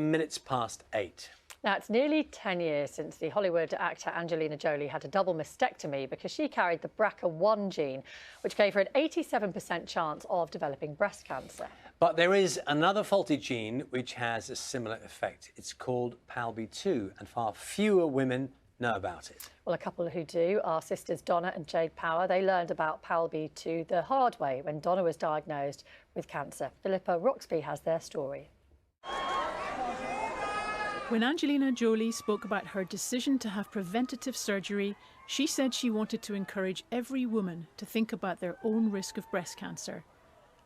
Minutes past 8. Now, it's nearly 10 years since the Hollywood actor Angelina Jolie had a double mastectomy because she carried the BRCA1 gene, which gave her an 87% chance of developing breast cancer. But there is another faulty gene which has a similar effect. It's called PALB2, and far fewer women know about it. Well, a couple who do are sisters Donna and Jade Power. They learned about PALB2 the hard way when Donna was diagnosed with cancer. Philippa Roxby has their story. When Angelina Jolie spoke about her decision to have preventative surgery, she said she wanted to encourage every woman to think about their own risk of breast cancer.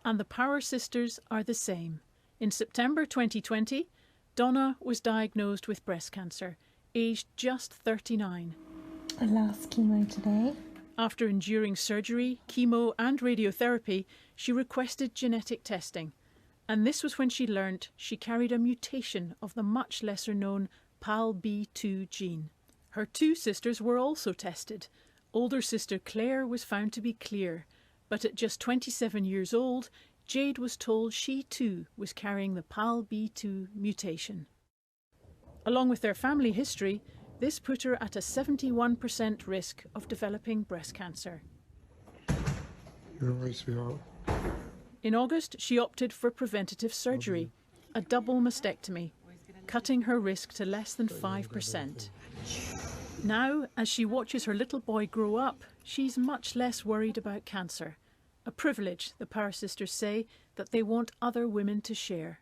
And the Power sisters are the same. In September 2020, Donna was diagnosed with breast cancer, aged just 39. I last chemo today. After enduring surgery, chemo and radiotherapy, she requested genetic testing. And this was when she learnt she carried a mutation of the much lesser known PALB2 gene. Her two sisters were also tested. Older sister Claire was found to be clear, but at just 27 years old, Jade was told she too was carrying the PALB2 mutation. Along with their family history, this put her at a 71% risk of developing breast cancer. You're all right, sweetheart. In August, she opted for preventative surgery, a double mastectomy, cutting her risk to less than 5%. Now, as she watches her little boy grow up, she's much less worried about cancer, a privilege, the Power sisters say, that they want other women to share.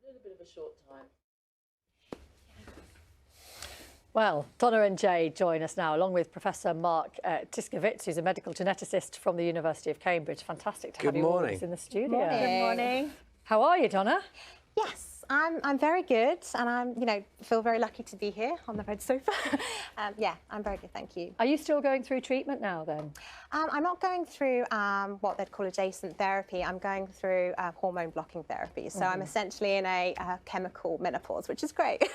A little bit of a short time. Well, Donna and Jade join us now, along with Professor Mark Tischkowitz, who's a medical geneticist from the University of Cambridge. Fantastic to have you all in the studio. Good morning. How are you, Donna? Yes, I'm very good, and feel very lucky to be here on the red sofa. Yeah, I'm very good, thank you. Are you still going through treatment now, then? I'm not going through what they'd call adjacent therapy. I'm going through hormone blocking therapy. So I'm essentially in a chemical menopause, which is great.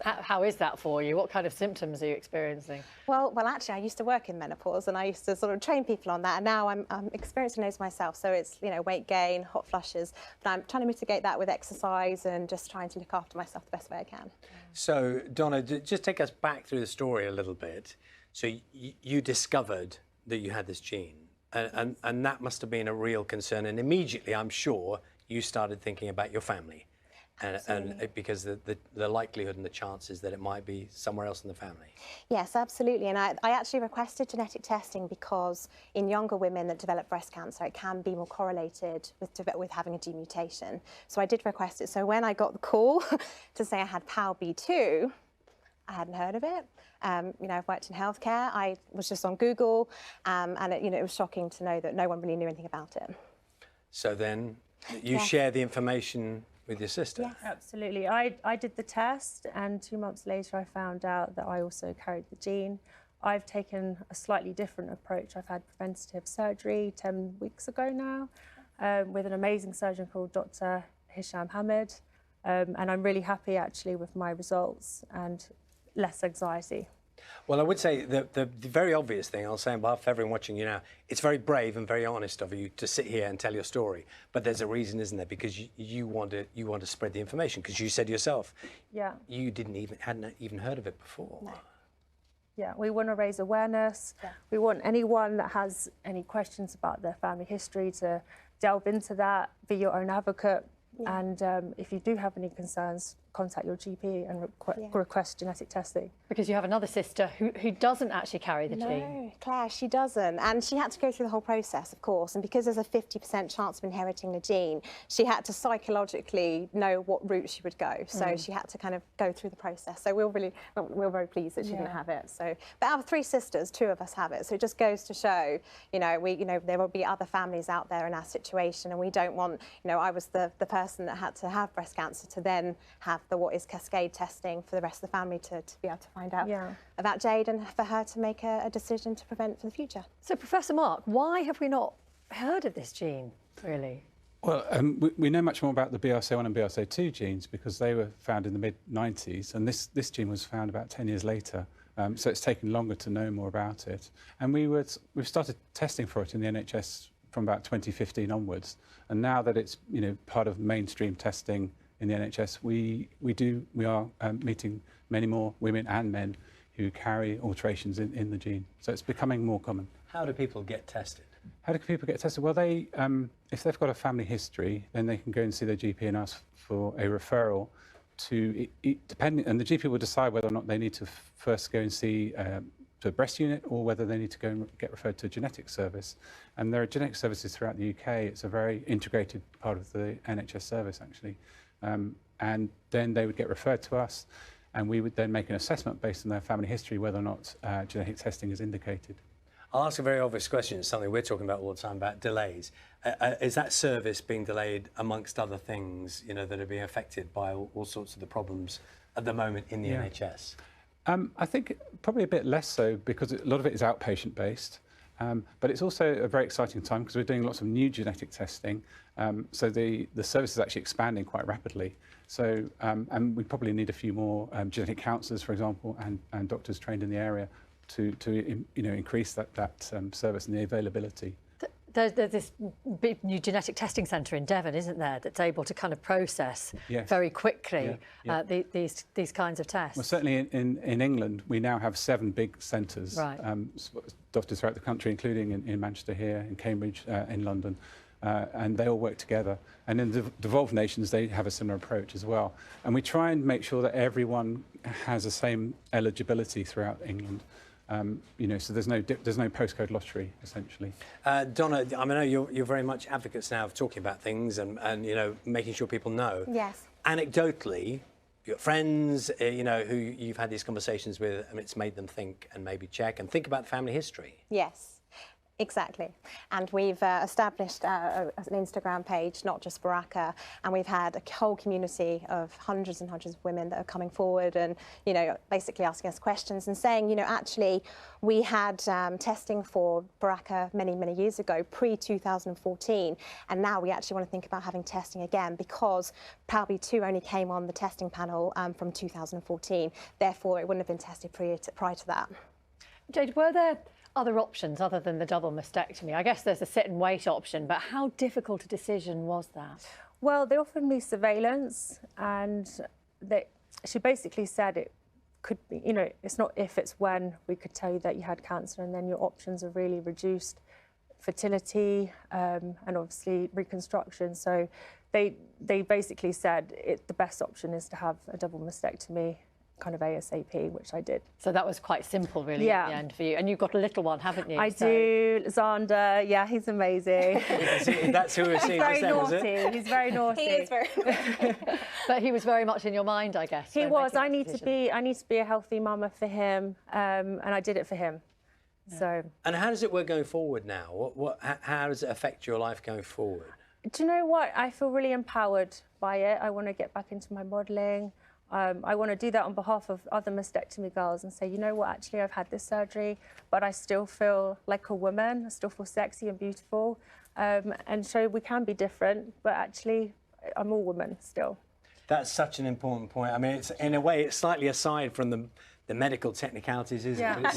How is that for you? What kind of symptoms are you experiencing? Well, actually, I used to work in menopause, and I used to sort of train people on that. And now I'm experiencing those myself. So it's weight gain, hot flushes, but I'm trying to mitigate that with exercise and just trying to look after myself the best way I can. So, Donna, just take us back through the story a little bit. So you discovered that you had this gene, and that must have been a real concern. And immediately, I'm sure, you started thinking about your family. And because the likelihood and the chances that it might be somewhere else in the family. Yes, absolutely. And I actually requested genetic testing because in younger women that develop breast cancer, it can be more correlated with having a gene mutation. So I did request it. So when I got the call to say I had PALB2, I hadn't heard of it. I've worked in healthcare. I was just on Google, and it was shocking to know that no one really knew anything about it. So then you share the information with your sister? Yes. Absolutely. I did the test, and 2 months later I found out that I also carried the gene. I've taken a slightly different approach. I've had preventative surgery 10 weeks ago now with an amazing surgeon called Dr. Hisham Hamid, and I'm really happy actually with my results and less anxiety. Well, I would say the very obvious thing, I'll say on behalf of everyone watching you now, it's very brave and very honest of you to sit here and tell your story. But there's a reason, isn't there? Because you want to spread the information. Because you said yourself, you hadn't even heard of it before. No. Yeah, we want to raise awareness. Yeah. We want anyone that has any questions about their family history to delve into that, be your own advocate. Yeah. And if you do have any concerns, contact your GP and request genetic testing. Because you have another sister who doesn't actually carry the gene. No, Claire, she doesn't. And she had to go through the whole process, of course. And because there's a 50% chance of inheriting the gene, she had to psychologically know what route she would go. So she had to kind of go through the process. So we're very pleased that she didn't have it. So, but out of 3 sisters, 2 of us have it. So it just goes to show, there will be other families out there in our situation, and we don't want, I was the person that had to have breast cancer to then have what is cascade testing for the rest of the family to be able to find out about Jade, and for her to make a decision to prevent for the future. So, Professor Mark, why have we not heard of this gene, really? Well, we know much more about the BRCA1 and BRCA2 genes because they were found in the mid-90s, and this gene was found about 10 years later. So it's taken longer to know more about it. And we've started testing for it in the NHS from about 2015 onwards. And now that it's part of mainstream testing in the NHS, we are meeting many more women and men who carry alterations in the gene. So it's becoming more common. How do people get tested? How do people get tested? Well, they, if they've got a family history, then they can go and see their GP and ask for a referral to, and the GP will decide whether or not they need to first go and see to a breast unit or whether they need to go and get referred to a genetic service. And there are genetic services throughout the UK. It's a very integrated part of the NHS service, actually. And then they would get referred to us, and we would then make an assessment based on their family history whether or not genetic testing is indicated. I'll ask a very obvious question. It's something we're talking about all the time, about delays. Is that service being delayed amongst other things, that are being affected by all sorts of the problems at the moment in the NHS? I think probably a bit less so, because a lot of it is outpatient based. But it's also a very exciting time because we're doing lots of new genetic testing. So the service is actually expanding quite rapidly. So, and we probably need a few more genetic counsellors, for example, and doctors trained in the area to increase that service and the availability. There's this big new genetic testing centre in Devon, isn't there, that's able to kind of process very quickly these kinds of tests? Well, certainly in England, we now have 7 big centres, doctors throughout the country, including in Manchester here, in Cambridge, in London, and they all work together. And in the devolved nations, they have a similar approach as well. And we try and make sure that everyone has the same eligibility throughout England. So there's no postcode lottery, essentially. Donna, I know you're very much advocates now of talking about things and making sure people know. Yes. Anecdotally, your friends, who you've had these conversations with, and it's made them think and maybe check and think about family history. Yes. Exactly. And we've established an Instagram page, NOTJUSTBRCA, and we've had a whole community of hundreds and hundreds of women that are coming forward and, basically asking us questions and saying, actually, we had testing for BRCA many, many years ago, pre-2014, and now we actually want to think about having testing again because PALB2 only came on the testing panel from 2014. Therefore, it wouldn't have been tested prior to that. Jade, were there other options other than the double mastectomy? I guess there's a sit and wait option, but how difficult a decision was that? Well, they offered me surveillance, and she basically said it could be, it's not if, it's when we could tell you that you had cancer, and then your options are really reduced, fertility, and obviously reconstruction. So they basically said the best option is to have a double mastectomy kind of ASAP, which I did. So that was quite simple, really, at the end for you. And you've got a little one, haven't you? I do. Xander, yeah, he's amazing. That's who we're seeing just then, was it? He's very naughty. He is very naughty. But he was very much in your mind, I guess. He was. I need to be a healthy mama for him, and I did it for him. Yeah. So. And how does it work going forward now? How does it affect your life going forward? Do you know what? I feel really empowered by it. I want to get back into my modelling. I want to do that on behalf of other mastectomy girls and say, you know what, actually I've had this surgery, but I still feel like a woman, I still feel sexy and beautiful, and show we can be different, but actually I'm all woman still. That's such an important point. I mean, in a way, it's slightly aside from the medical technicalities, isn't it? But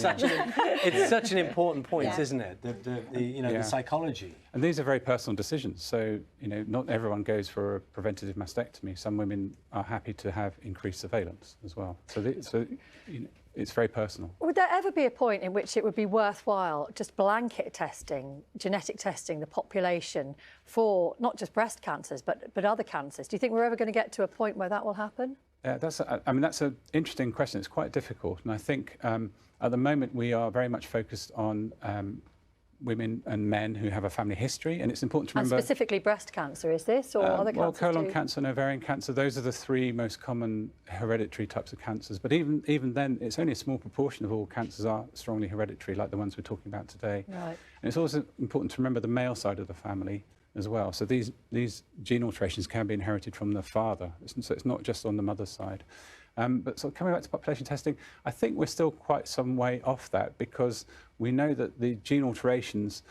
it's such an important point, isn't it? The psychology. And these are very personal decisions. So, not everyone goes for a preventative mastectomy. Some women are happy to have increased surveillance as well. So, it's very personal. Would there ever be a point in which it would be worthwhile just blanket testing, genetic testing the population for not just breast cancers, but other cancers? Do you think we're ever going to get to a point where that will happen? That's an interesting question. It's quite difficult. And I think at the moment we are very much focused on women and men who have a family history. And it's important to remember... And specifically breast cancer, is this? Or other cancers Well, colon cancer and ovarian cancer, those are the 3 most common hereditary types of cancers. But even then, it's only a small proportion of all cancers are strongly hereditary, like the ones we're talking about today. Right. And it's also important to remember the male side of the family as well. So these gene alterations can be inherited from the father, so it's not just on the mother's side. But so coming back to population testing, I think we're still quite some way off that, because we know that the gene alterations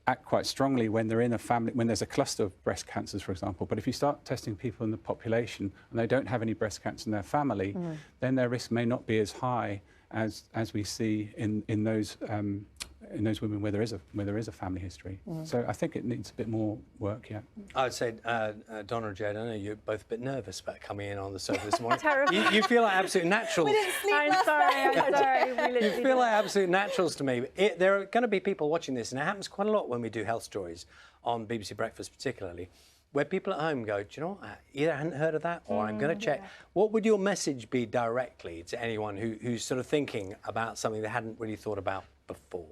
act quite strongly when they're in a family, when there's a cluster of breast cancers, for example. But if you start testing people in the population and they don't have any breast cancer in their family, then their risk may not be as high as we see in those in those women where there is a family history. So I think it needs a bit more work yet. I would say, Donna and Jade, I know you're both a bit nervous about coming in on the sofa this morning. Terrified. You feel like absolute naturals. I'm sorry. You feel like absolute naturals to me. There are going to be people watching this, and it happens quite a lot when we do health stories on BBC Breakfast particularly, where people at home go, do you know what, I either hadn't heard of that or I'm going to check. What would your message be directly to anyone who's sort of thinking about something they hadn't really thought about before?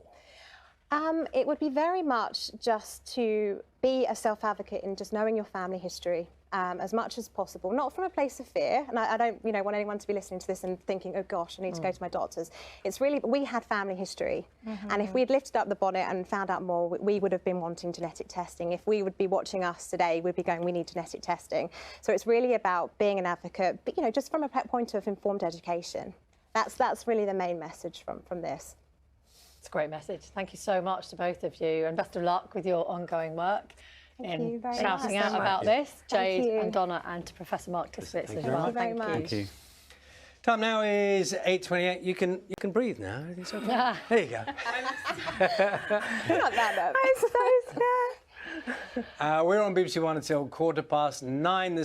It would be very much just to be a self-advocate in just knowing your family history as much as possible, not from a place of fear. And I don't, want anyone to be listening to this and thinking, oh gosh, I need to go to my doctors. It's really, we had family history, and if we'd lifted up the bonnet and found out more, we would have been wanting genetic testing. If we would be watching us today, we'd be going, we need genetic testing. So it's really about being an advocate, but just from a point of informed education. That's really the main message from this. It's a great message. Thank you so much to both of you, and best of luck with your ongoing work Thank you very shouting much. out about this. Thank Jade you. and Donna, and to Professor Mark Tischkowitz as well. very much. Thank you. Time now is 8:28. You can breathe now. Everything's okay. There you go. You're not that nervous. I'm so scared. We're on BBC One until 9:15 this morning.